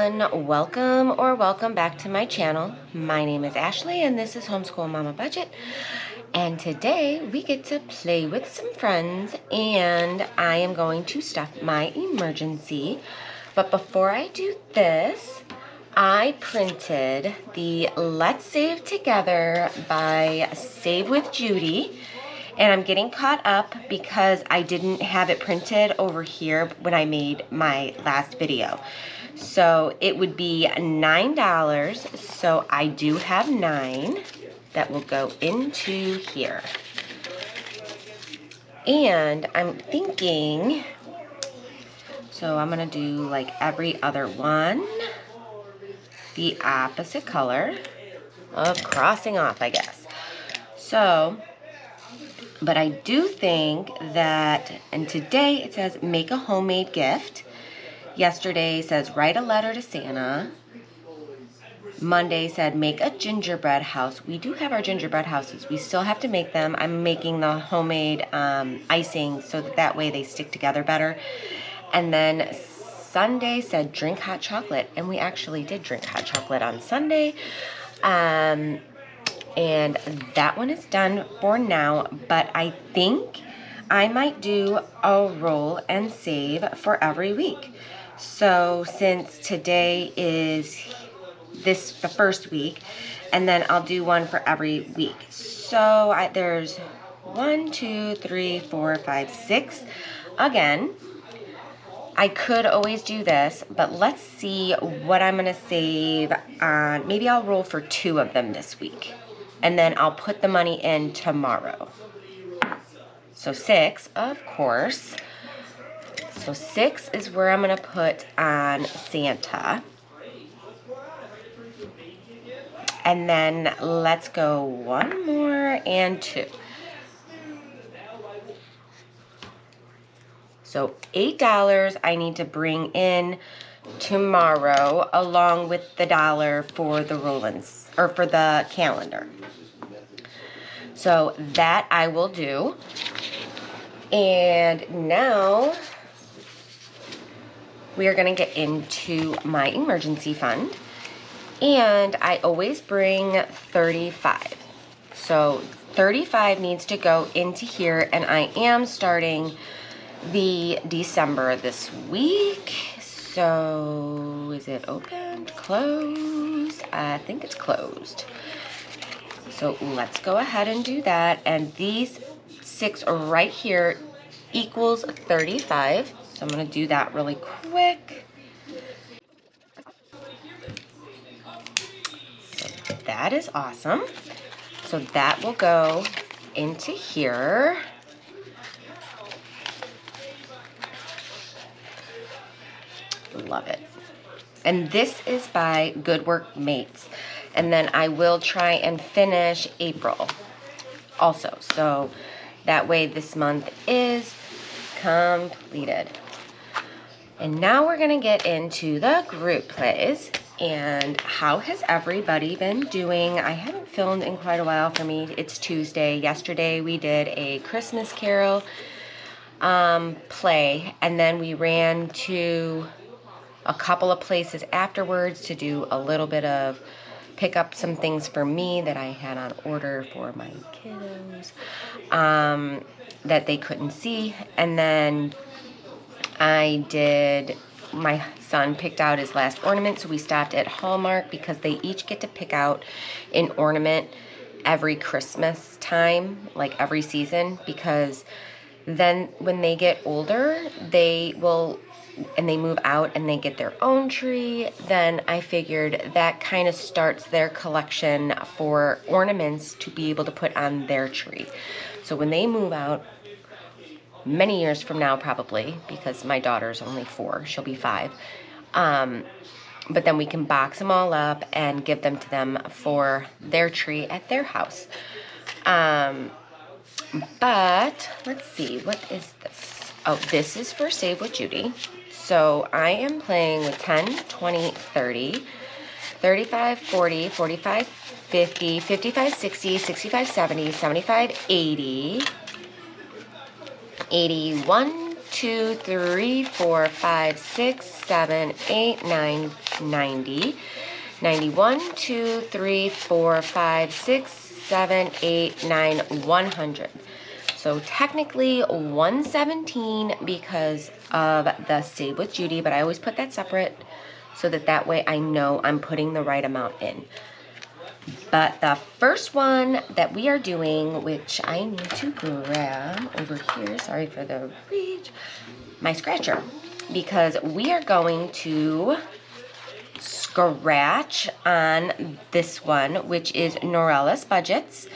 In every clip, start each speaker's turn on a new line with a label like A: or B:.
A: everyone, welcome back to my channel. My name is Ashley and this is Homeschool Mama Budget, and today we get to play with some friends and I am going to stuff my emergency. But before I do this, I printed the Let's Save Together by Save with Judy. And I'm getting caught up because I didn't have it printed over here when I made my last video. So it would be $9. So I do have 9 that will go into here. And I'm thinking, so I'm gonna do like every other one, the opposite color of crossing off, I guess. So, but I do think that, and today it says make a homemade gift. Yesterday says write a letter to Santa. Monday said make a gingerbread house. We do have our gingerbread houses. We still have to make them. I'm making the homemade icing so that way they stick together better. And then Sunday said drink hot chocolate. And we actually did drink hot chocolate on Sunday. And that one is done for now, but I think I might do a roll and save for every week. So since today is the first week, and then I'll do one for every week. So there's 1, 2, 3, 4, 5, 6. Again, I could always do this, but let's see what I'm gonna save on. Maybe I'll roll for 2 of them this week. And then I'll put the money in tomorrow. So 6, of course. So 6 is where I'm going to put on Santa. And then let's go 1 more and 2. So $8 I need to bring in tomorrow, along with the $1 for the roll-ins, or for the calendar. So that I will do. And now we are going to get into my emergency fund. And I always bring 35. So 35 needs to go into here, and I am starting the December this week. So is it open? Closed? I think it's closed. So let's go ahead and do that. And these 6 right here equals 35. So I'm going to do that really quick. So that is awesome. So that will go into here. Love it. And this is by Good Work Mates. And then I will try and finish April also. So that way this month is completed. And now we're going to get into the group plays. And how has everybody been doing? I haven't filmed in quite a while for me. It's Tuesday. Yesterday we did a Christmas Carol play. And then we ran to a couple of places afterwards to do a little bit of pick up some things for me that I had on order for my kiddos that they couldn't see. And then my son picked out his last ornament, so we stopped at Hallmark because they each get to pick out an ornament every Christmas time, like every season, because then when they get older, they move out and they get their own tree, then I figured that kind of starts their collection for ornaments to be able to put on their tree. So when they move out, many years from now probably, because my daughter's only 4, she'll be 5, but then we can box them all up and give them to them for their tree at their house. But let's see, what is this? Oh, this is for Save with Judy. So I am playing with 10, 20, 30, 35, 40, 45, 50, 55, 60, 65, 70, 75, 80, 81, 2, 3, 4, 5, 6, 7, 8, 9, 90. 91, 2, 3, 4, 5, 6, 7, 8, 9, 100. So technically 117 because of the Save with Judy, but I always put that separate so that way I know I'm putting the right amount in. But the first one that we are doing, which I need to grab over here, sorry for the reach, my scratcher, because we are going to scratch on this one, which is Norella's Budgets,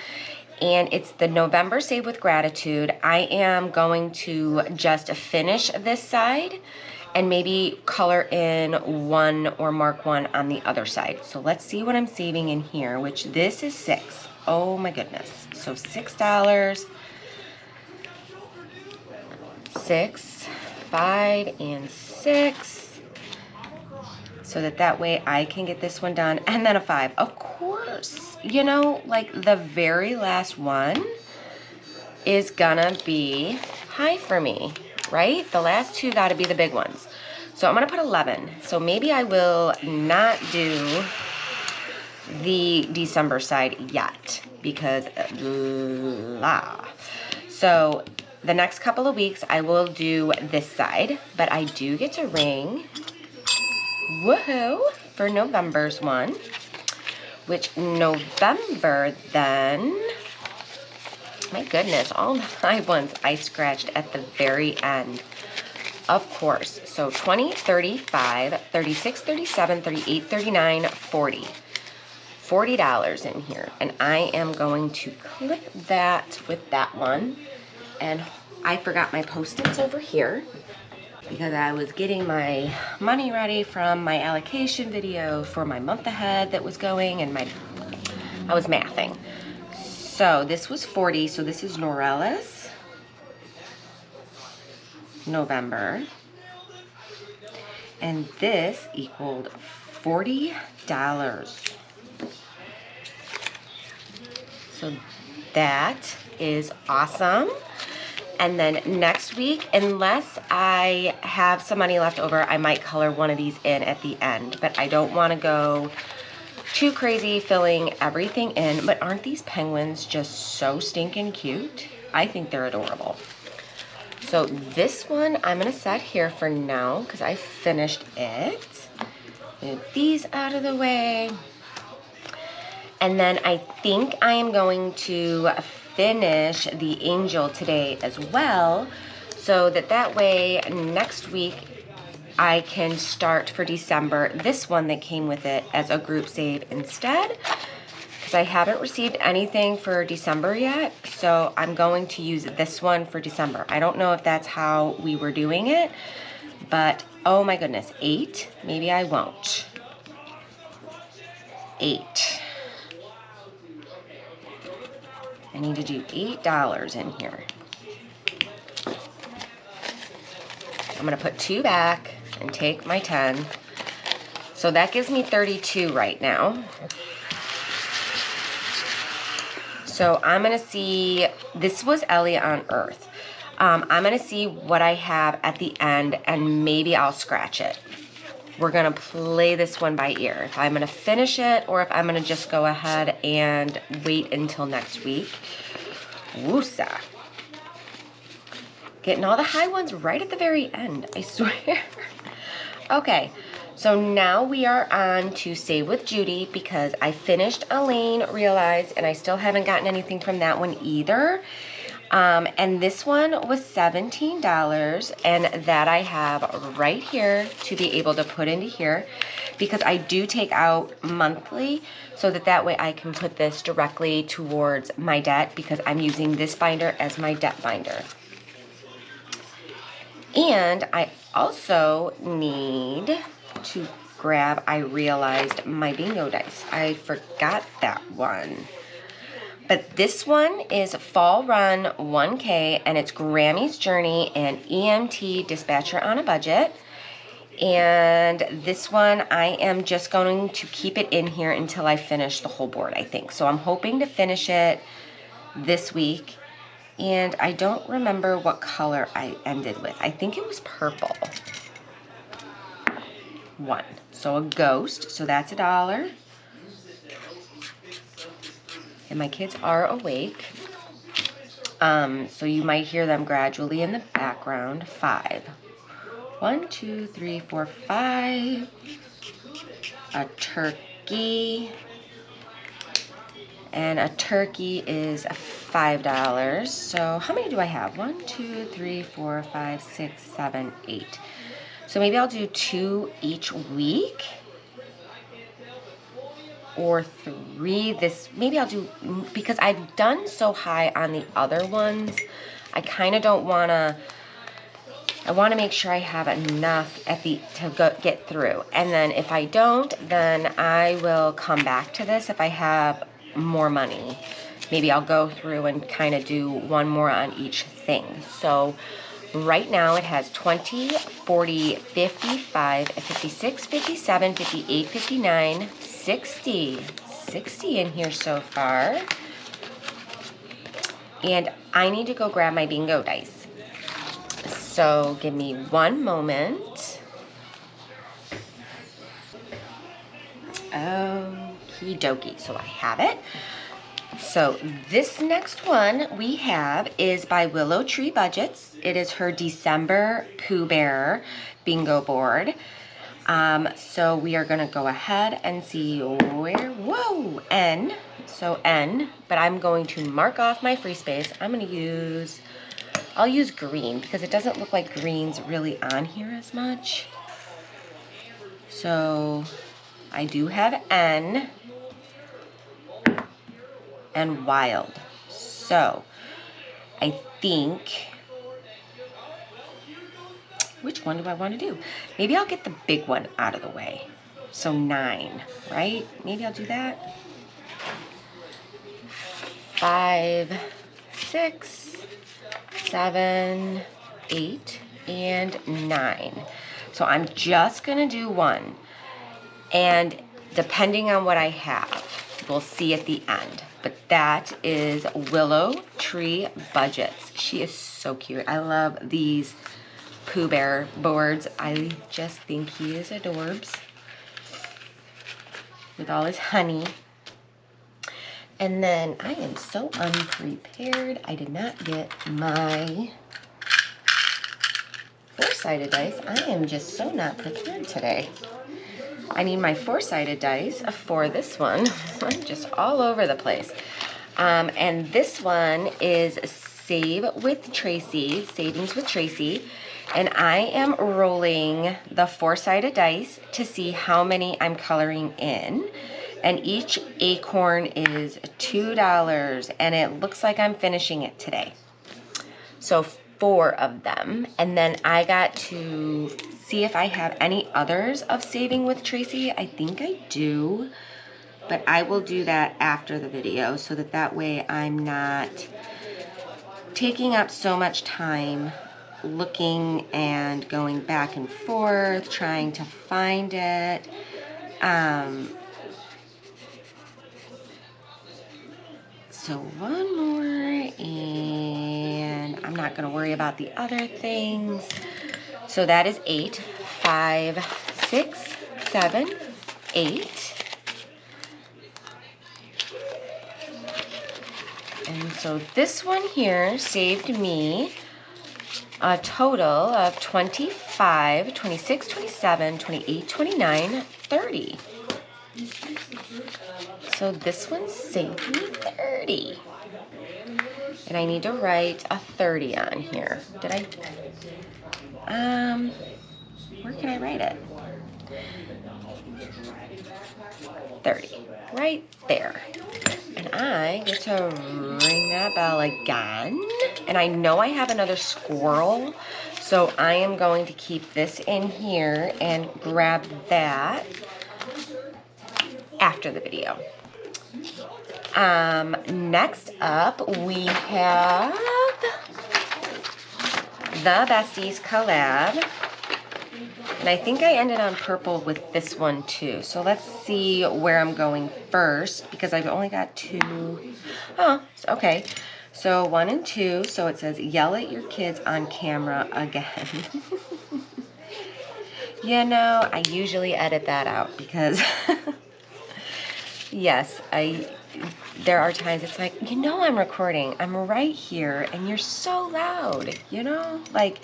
A: and it's the November Save with Gratitude. I am going to just finish this side and maybe color in one or mark one on the other side. So let's see what I'm saving in here, which this is $6. Oh my goodness. So $6, 6, 5, and 6. So that way I can get this one done. And then a 5. Of course, you know, like the very last one is gonna be high for me, right? The last two gotta be the big ones. So I'm gonna put 11. So maybe I will not do the December side yet because So the next couple of weeks I will do this side, but I do get to ring, woohoo, for November's one, which November then, my goodness, all the high ones I scratched at the very end, of course. So 20, 35, 36, 37, 38, 39, 40. $40 in here. And I am going to clip that with that one. And I forgot my Post-its over here because I was getting my money ready from my allocation video for my month ahead that was going, and I was mathing. So this was 40, so this is Norella's November. And this equaled $40. So that is awesome. And then next week, unless I have some money left over, I might color one of these in at the end. But I don't want to go too crazy filling everything in. But aren't these penguins just so stinking cute? I think they're adorable. So this one I'm going to set here for now because I finished it. Move these out of the way. And then I think I am going to finish the angel today as well, so that way next week I can start for December this one that came with it as a group save instead, because I haven't received anything for December yet, so I'm going to use this one for December. I don't know if that's how we were doing it, but oh my goodness, 8? Maybe I won't. 8. I need to do $8 in here. I'm going to put 2 back and take my 10. So that gives me 32 right now. So I'm going to see, this was Elliot on Earth. I'm going to see what I have at the end, and maybe I'll scratch it. We're going to play this one by ear. If I'm going to finish it or if I'm going to just go ahead and wait until next week. Woosa. Getting all the high ones right at the very end, I swear. Okay, so now we are on to Save with Judy because I finished Elaine Realize and I still haven't gotten anything from that one either. And this one was $17, and that I have right here to be able to put into here because I do take out monthly, so that way I can put this directly towards my debt because I'm using this binder as my debt binder. And I also need to grab, I realized, my bingo dice. I forgot that one. But this one is Fall Run 1K, and it's Grammy's Journey and EMT Dispatcher on a Budget. And this one, I am just going to keep it in here until I finish the whole board, I think. So I'm hoping to finish it this week And I don't remember what color I ended with. I think it was purple. 1. So a ghost, so that's $1. And my kids are awake. So you might hear them gradually in the background. 5. 1, 2, 3, 4, 5. A turkey. And a turkey is $5. So how many do I have? 1, 2, 3, 4, 5, 6, 7, 8. So maybe I'll do 2 each week. Or 3 this, maybe I'll do, because I've done so high on the other ones, I kind of don't want to, I want to make sure I have enough at the, to get through. And then if I don't, then I will come back to this if I have more money. Maybe I'll go through and kind of do one more on each thing. So right now it has 20, 40, 55, 56, 57, 58, 59, 60 in here so far. And I need to go grab my bingo dice. So give me one moment. Okie dokie, so I have it. So this next one we have is by Willow Tree Budgets. It is her December Pooh Bear bingo board. So we are going to go ahead and see where, whoa, N. So N, but I'm going to mark off my free space. I'm going to use, I'll use green because it doesn't look like green's really on here as much. So I do have N and wild. So I think, which one do I want to do? Maybe I'll get the big one out of the way. So 9, right? Maybe I'll do that. 5, 6, 7, 8, and 9. So I'm just going to do 1. And depending on what I have, we'll see at the end. But that is Willow Tree Budgets. She is so cute. I love these Pooh Bear boards. I just think he is adorbs with all his honey. And then I am so unprepared. I did not get my 4-sided dice. I am just so not prepared today. I need my 4-sided dice for this one. I'm just all over the place. And this one is Savings with Tracy. And I am rolling the 4-sided dice to see how many I'm coloring in. And each acorn is $2. And it looks like I'm finishing it today. So 4 of them. And then I got to see if I have any others of Saving with Tracy. I think I do. But I will do that after the video so that way I'm not taking up so much time looking and going back and forth, trying to find it. So 1 more, and I'm not going to worry about the other things. So that is 8, 5, 6, 7, 8. And so this one here saved me a total of 25, 26, 27, 28, 29, 30. So this one saved me 30. And I need to write a 30 on here. Did I? Where can I write it? 30. Right there. And I get to ring that bell again. And I know I have another squirrel, so I am going to keep this in here and grab that after the video. Next up, we have the Besties Collab. And I think I ended on purple with this one too. So let's see where I'm going first because I've only got 2. Oh, okay. So 1 and 2, so it says yell at your kids on camera again. You know, I usually edit that out because, yes, there are times it's like, you know I'm recording. I'm right here and you're so loud, you know? Like,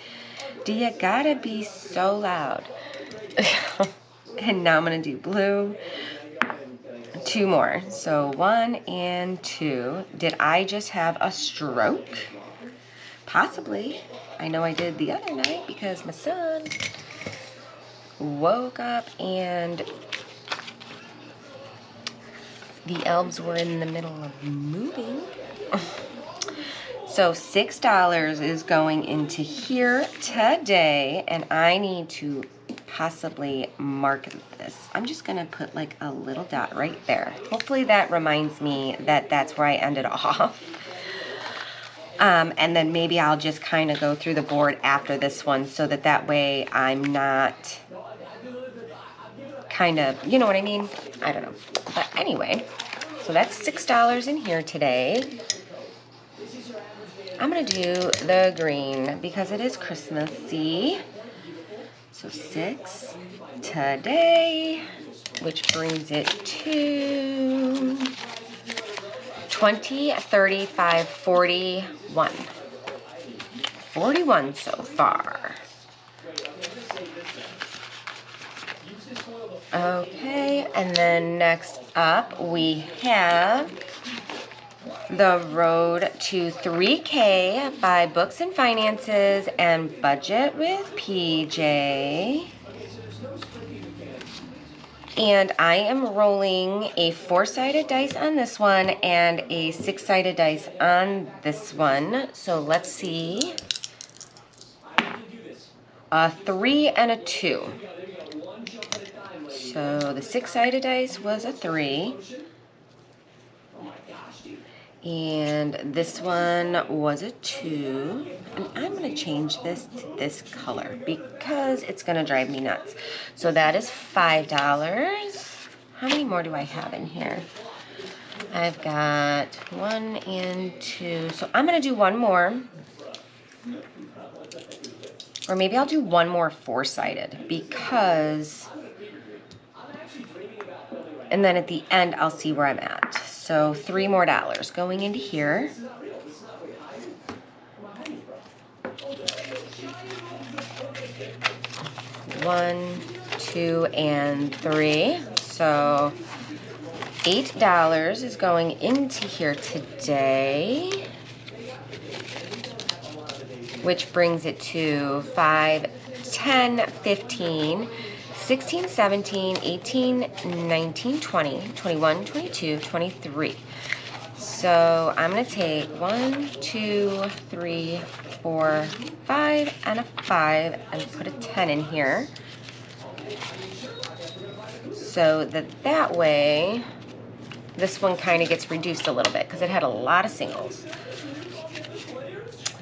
A: do you gotta be so loud? And now I'm gonna do blue. 2 more. So 1 and 2. Did I just have a stroke? Possibly. I know I did the other night because my son woke up and the elves were in the middle of moving. So $6 is going into here today, and I need to possibly mark this. I'm just gonna put like a little dot right there. Hopefully that reminds me that that's where I ended off. And then maybe I'll just kind of go through the board after this one so that way I'm not kind of, you know what I mean? I don't know. But anyway, so that's $6 in here today. I'm going to do the green because it is Christmassy. So 6 today, which brings it to 20, 35, 41. 41 so far. Okay, and then next up we have The Road to 3K by Books and Finances and Budget with PJ. And I am rolling a 4-sided dice on this one and a 6-sided dice on this one. So let's see. A 3 and a 2. So the 6-sided dice was a 3. And this one was a 2. And I'm going to change this to this color because it's going to drive me nuts. So that is $5. How many more do I have in here? I've got 1 and 2. So I'm going to do one more. Or maybe I'll do one more 4-sided because... And then at the end, I'll see where I'm at. So $3 more going into here. One, 2, and 3. So $8 is going into here today, which brings it to 5, 10, 15, 16, 17, 18, 19, 20, 21, 22, 23. So I'm going to take 1, 2, 3, 4, 5, and a 5 and put a 10 in here. So that way, this one kind of gets reduced a little bit because it had a lot of singles.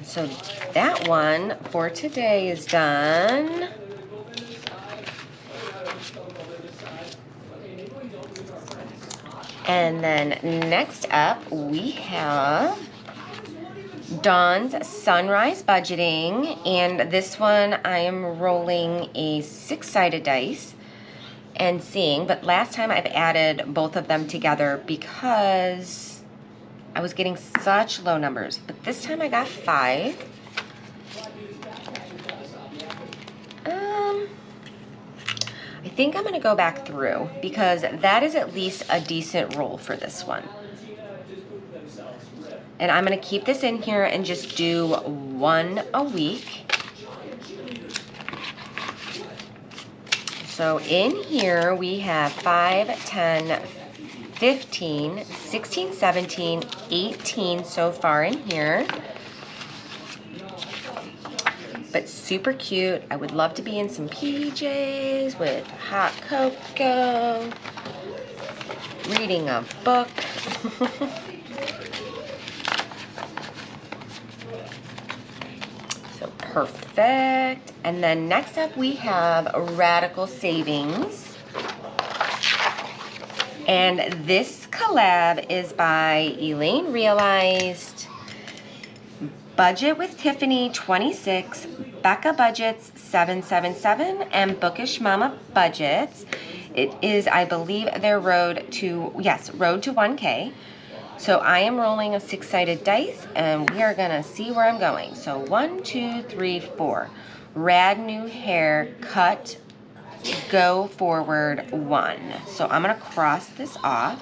A: So that one for today is done. And then next up, we have Dawn's Sunrise Budgeting. And this one, I am rolling a 6-sided dice and seeing. But last time I've added both of them together because I was getting such low numbers. But this time I got 5. I think I'm going to go back through because that is at least a decent roll for this one. And I'm going to keep this in here and just do 1 a week. So in here we have 5, 10, 15, 16, 17, 18 so far in here. But super cute. I would love to be in some PJs with hot cocoa, reading a book. So perfect. And then next up we have Radical Savings. And this collab is by Elaine Realized. Budget with Tiffany 26, Becca Budgets 777, and Bookish Mama Budgets. It is, I believe, their road to 1K. So I am rolling a 6-sided dice, and we are gonna see where I'm going. So 1, 2, 3, 4. Rad new hair, cut, go forward 1. So I'm gonna cross this off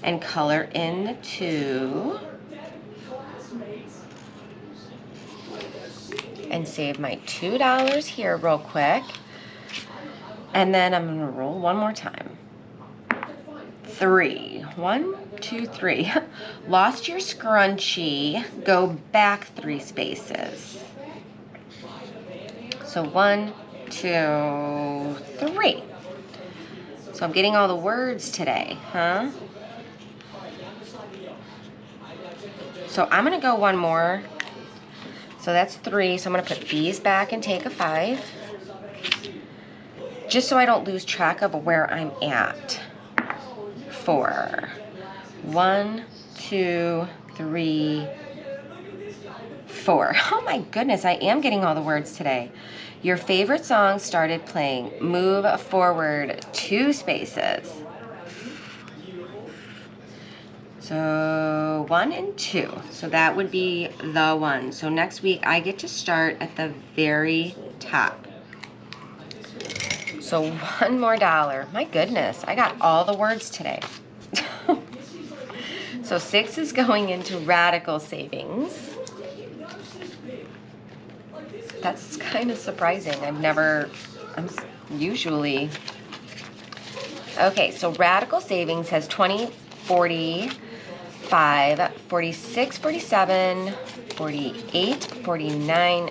A: and color in the 2. And save my $2 here real quick. And then I'm gonna roll one more time. 3. 1, 2, 3. Lost your scrunchie, go back 3 spaces. So 1, 2, 3. So I'm getting all the words today, huh? So I'm gonna go one more. So that's 3, so I'm gonna put these back and take a 5. Just so I don't lose track of where I'm at. 4. 1, 2, 3, 4. Oh my goodness, I am getting all the words today. Your favorite song started playing. Move forward 2 spaces. So 1 and 2. So that would be the 1. So next week I get to start at the very top. So $1 more. My goodness, I got all the words today. So 6 is going into radical savings. That's kind of surprising. I'm usually. Okay, so radical savings has 20, 40, 5, 46, 47, 48, 49,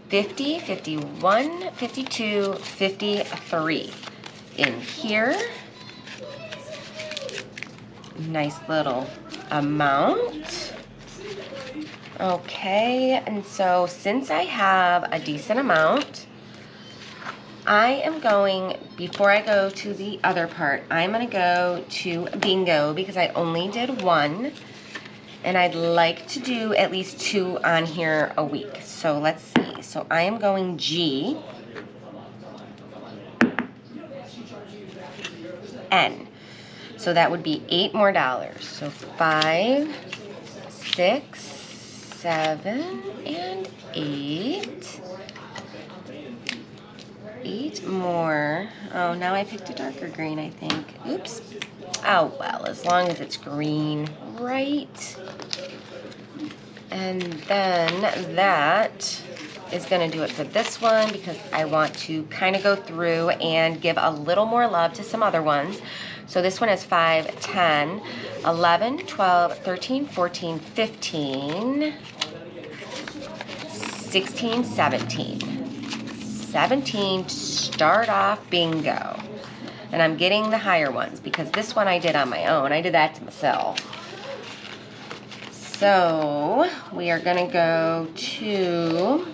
A: 50, 51, 52, 53 in here. Nice little amount. Okay, and so since I have a decent amount, I am going, before I go to the other part, I'm going to go to bingo because I only did 1. And I'd like to do at least 2 on here a week. So let's see. So I am going G. N. So that would be $8 more. So 5, 6, 7, and 8. 8 more. Oh, now I picked a darker green, I think. Oops. Oh, well, as long as it's green, right? And then that is going to do it for this one because I want to kind of go through and give a little more love to some other ones. So this one is 5, 10, 11, 12, 13, 14, 15, 16, 17. 17 to start off bingo. And I'm getting the higher ones because this one I did on my own. I did that to myself. So we are going to go to,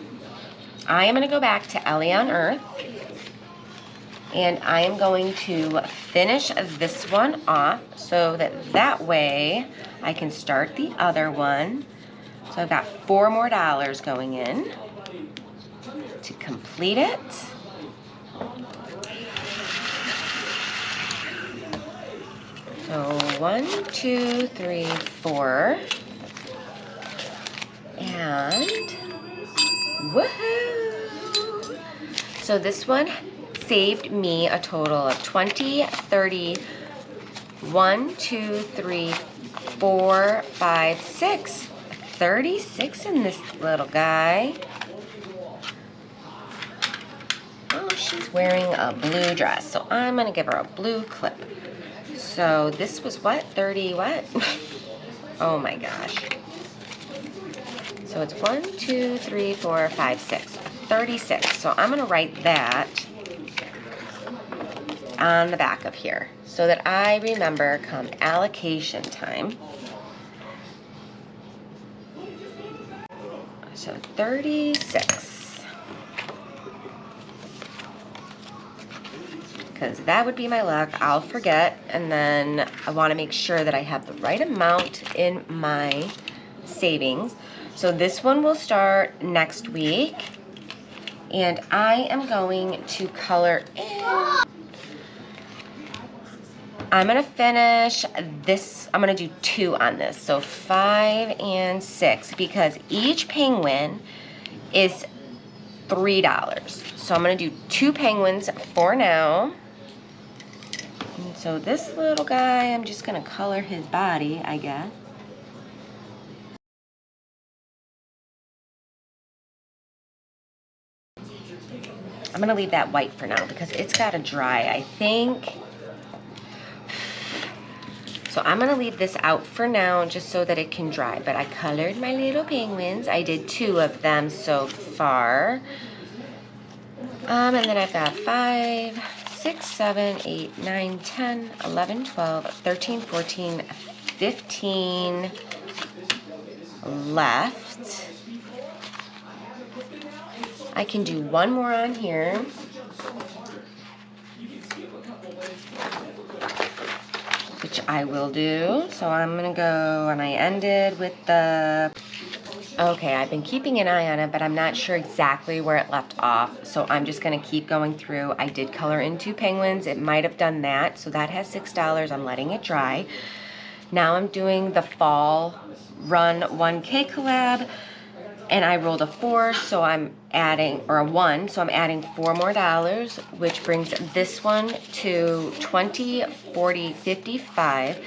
A: I am going to go back to Ellie on Earth. And I am going to finish this one off so that way I can start the other one. So I've got $4 more going in to complete it. So 1, 2, 3, 4. And woohoo! So this one saved me a total of 20, 30, 1, 2, 3, 4, 5, 6. 36 in this little guy. Oh, she's wearing a blue dress, so I'm going to give her a blue clip. So this was what? 30 what? Oh my gosh. So it's 1, 2, 3, 4, 5, 6. 36. So I'm going to write that on the back of here so that I remember come allocation time. So 36. Because that would be my luck. I'll forget, and then I want to make sure that I have the right amount in my savings. So this one will start next week. And I am going to color in. I'm going to finish this. I'm going to do 2 on this. So 5 and 6, because each penguin is $3. So I'm going to do 2 penguins for now. And so this little guy, I'm just going to color his body, I guess. I'm going to leave that white for now because it's got to dry, I think. So I'm going to leave this out for now just so that it can dry. But I colored my little penguins. I did 2 of them so far. And then I've got 5, 6, 7, 8, 9, 10, 11, 12, 13, 14, 15 left. I can do 1 more on here. Which I will do. So I'm going to go, and I ended with the... Okay, I've been keeping an eye on it, but I'm not sure exactly where it left off. So I'm just going to keep going through. I did color in 2 penguins. It might have done that. So that has $6. I'm letting it dry. Now I'm doing the Fall Run 1K collab. And I rolled a 4, so I'm adding, or a 1, so I'm adding $4 more, which brings this one to 20, 40, 55,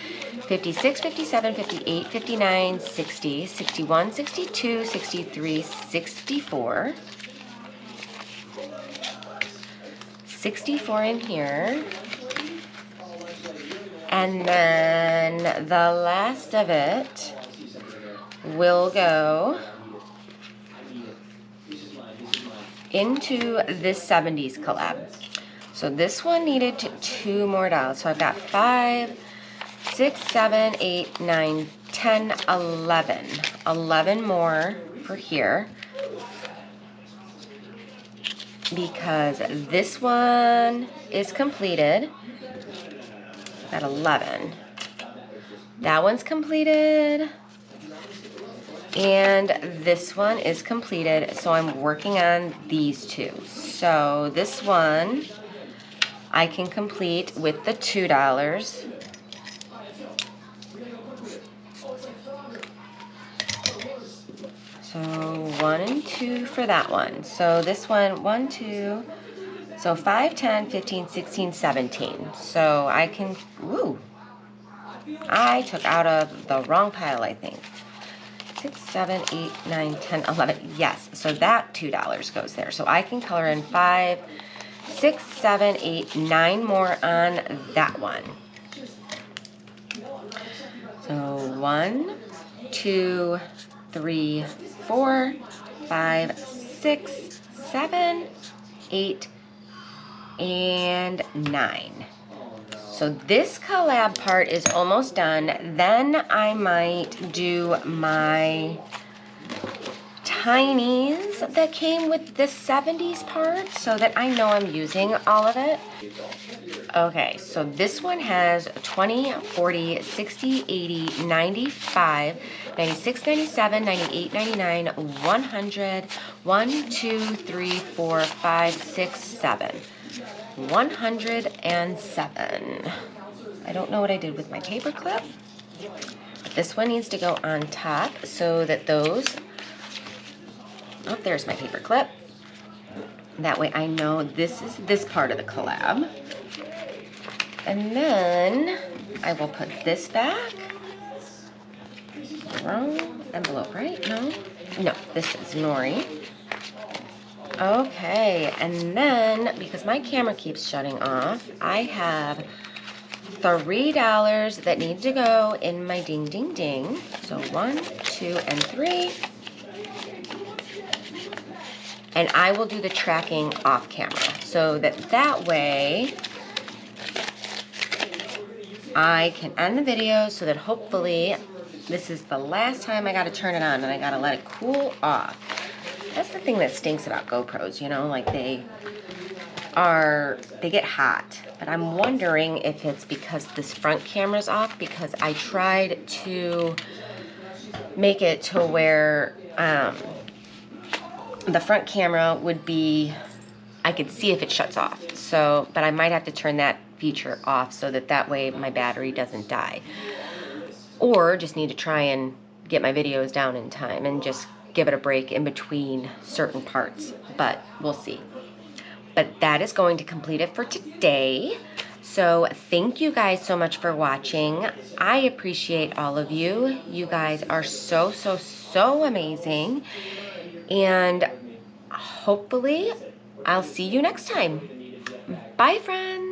A: 56, 57, 58, 59, 60, 61, 62, 63, 64. 64 in here. And then the last of it will go into this 70s collab. So this one needed $2 more. So I've got 5, 6, 7, 8, 9, 10, 11. 11 more for here. Because this one is completed. Got 11. That one's completed. And this one is completed, so I'm working on these 2. So this one I can complete with the $2. So 1 and 2 for that one. So this one, 1, 2, so 5, 10, 15, 16, 17. So I can, ooh, I took out of the wrong pile, I think. 6, 7, 8, 9, 10, 11. Yes, so that $2 goes there. So I can color in 5, 6, 7, 8, 9 more on that one. So 1, 2, 3, 4, 5, 6, 7, 8, and 9. So this collab part is almost done. Then I might do my tinies that came with this 70s part so that I know I'm using all of it. Okay, so this one has 20, 40, 60, 80, 95, 96, 97, 98, 99, 100, 1, 2, 3, 4, 5, 6, 7. 107. I don't know what I did with my paper clip. But this one needs to go on top so that those... Oh, there's my paper clip. That way I know this is this part of the collab. And then I will put this back. Wrong envelope, right? No? No, this is Nori. Okay, and then, because my camera keeps shutting off, I have $3 that need to go in my ding, ding, ding. So 1, 2, and 3. And I will do the tracking off camera so that way I can end the video so that hopefully this is the last time I got to turn it on and I got to let it cool off. That's the thing that stinks about GoPros, you know, like they get hot. But I'm wondering if it's because this front camera's off, because I tried to make it to where the front camera would be, I could see if it shuts off. So, but I might have to turn that feature off so that way my battery doesn't die. Or just need to try and get my videos down in time and just give it a break in between certain parts, but we'll see. But that is going to complete it for today. So thank you guys so much for watching. I appreciate all of you. You guys are so, so, so amazing. And hopefully I'll see you next time. Bye, friends.